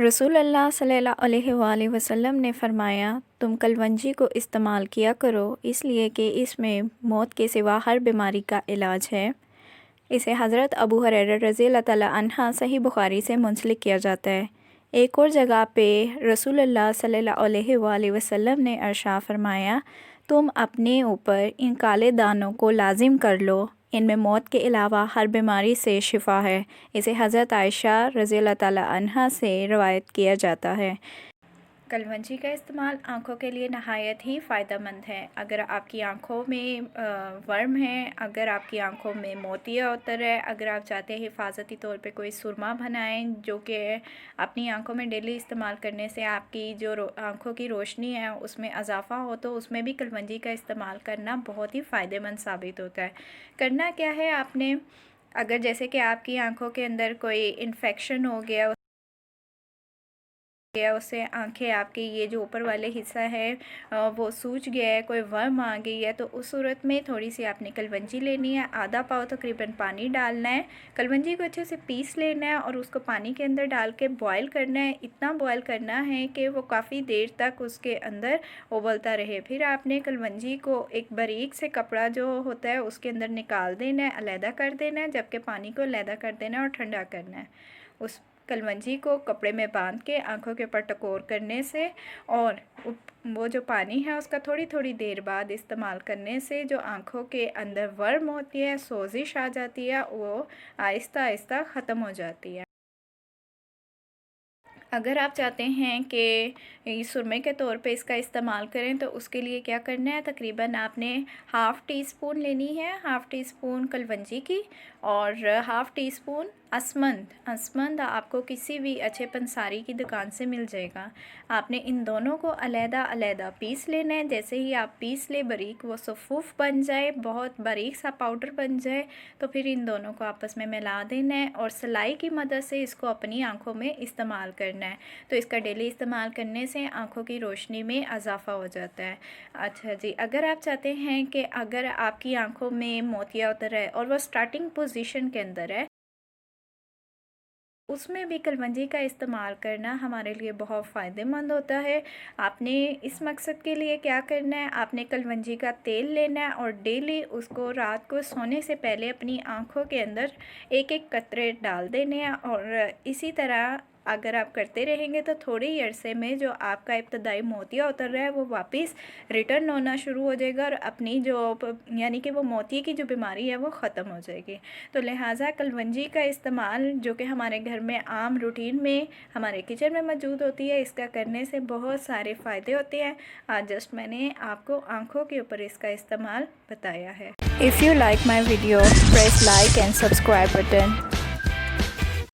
रसूलुल्लाह सल्लल्लाहु अलैहि वसल्लम ने फ़रमाया, तुम कलवंजी को इस्तेमाल किया करो, इसलिए कि इसमें मौत के सिवा हर बीमारी का इलाज है। इसे हज़रत अबू हुरैरा रज़ियल्लाहु तआला अन्हा सही बुखारी से मुंसलिक किया जाता है। एक और जगह पे रसूलुल्लाह सल्लल्लाहु अलैहि वसल्लम ने इरशाद फ़रमाया, तुम अपने ऊपर इन काले दानों को लाजिम कर लो, इनमें मौत के अलावा हर बीमारी से शिफा है। इसे हज़रत आयशा रज़ियल्लाहु तआला अन्हा से रवायत किया जाता है। कलवंजी का इस्तेमाल आँखों के लिए नहायत ही फ़ायदेमंद है। अगर आपकी आँखों में वर्म है, अगर आपकी आँखों में मोतिया उतर है, अगर आप चाहते हैं हिफाजती तौर पे कोई सुरमा बनाएं जो कि अपनी आँखों में डेली इस्तेमाल करने से आपकी जो आँखों की रोशनी है उसमें इजाफ़ा हो, तो उसमें भी कलवंजी का इस्तेमाल करना बहुत ही फ़ायदेमंद साबित होता है। करना क्या है, आपने अगर जैसे कि आपकी आँखों के अंदर कोई इन्फेक्शन हो गया उससे आंखें आपकी ये जो ऊपर वाले हिस्सा है वो सूज गया है, कोई वर्म आ गई है, तो उस सूरत में थोड़ी सी आपने कलवंजी लेनी है। आधा पाव तकरीबन पानी डालना है, कलवंजी को अच्छे से पीस लेना है और उसको पानी के अंदर डाल के बॉयल करना है। इतना बॉयल करना है कि वो काफ़ी देर तक उसके अंदर उबलता रहे। फिर आपने कलवंजी को एक बारीक से कपड़ा जो होता है उसके अंदर निकाल देना है, अलहदा कर देना है, जबकि पानी को अलहदा कर देना है और ठंडा करना है। उस कलवंजी को कपड़े में बांध के आंखों के ऊपर टकोर करने से और वो जो पानी है उसका थोड़ी थोड़ी देर बाद इस्तेमाल करने से जो आंखों के अंदर वर्म होती है, सोजिश आ जाती है, वो आहिस्ता आहिस्ता ख़त्म हो जाती है। अगर आप चाहते हैं कि सुरमे के तौर पे इसका इस्तेमाल करें तो उसके लिए क्या करना है, तकरीबन आपने हाफ़ टी स्पून लेनी है, हाफ़ टी स्पून कलवंजी की और हाफ़ टी स्पून असमंद आपको किसी भी अच्छे पंसारी की दुकान से मिल जाएगा। आपने इन दोनों को अलहदा पीस लेना है। जैसे ही आप पीस ले बारीक, वो सफ़ूफ़ बन जाए, बहुत बारीक सा पाउडर बन जाए, तो फिर इन दोनों को आपस में मिला देना है और सिलाई की मदद से इसको अपनी आँखों में इस्तेमाल करना है। तो इसका डेली इस्तेमाल करने से आँखों की रोशनी में इजाफ़ा हो जाता है। अच्छा जी, अगर आप चाहते हैं कि अगर आपकी आँखों में मोतिया उतर है और वो स्टार्टिंग पोजीशन के अंदर है, उसमें भी कलवंजी का इस्तेमाल करना हमारे लिए बहुत फ़ायदेमंद होता है। आपने इस मकसद के लिए क्या करना है, आपने कलवंजी का तेल लेना है और डेली उसको रात को सोने से पहले अपनी आँखों के अंदर एक एक कतरे डाल देने हैं और इसी तरह अगर आप करते रहेंगे तो थोड़े ही अरसे में जो आपका इब्तदाई मोतिया उतर रहा है वो वापस रिटर्न होना शुरू हो जाएगा और अपनी जो यानी कि वो मोतिये की जो बीमारी है वो ख़त्म हो जाएगी। तो लिहाजा कलवंजी का इस्तेमाल जो कि हमारे घर में आम रूटीन में हमारे किचन में मौजूद होती है, इसका करने से बहुत सारे फ़ायदे होते हैं। आज जस्ट मैंने आपको आँखों के ऊपर इसका इस्तेमाल बताया है। If you like my video, press like and subscribe button.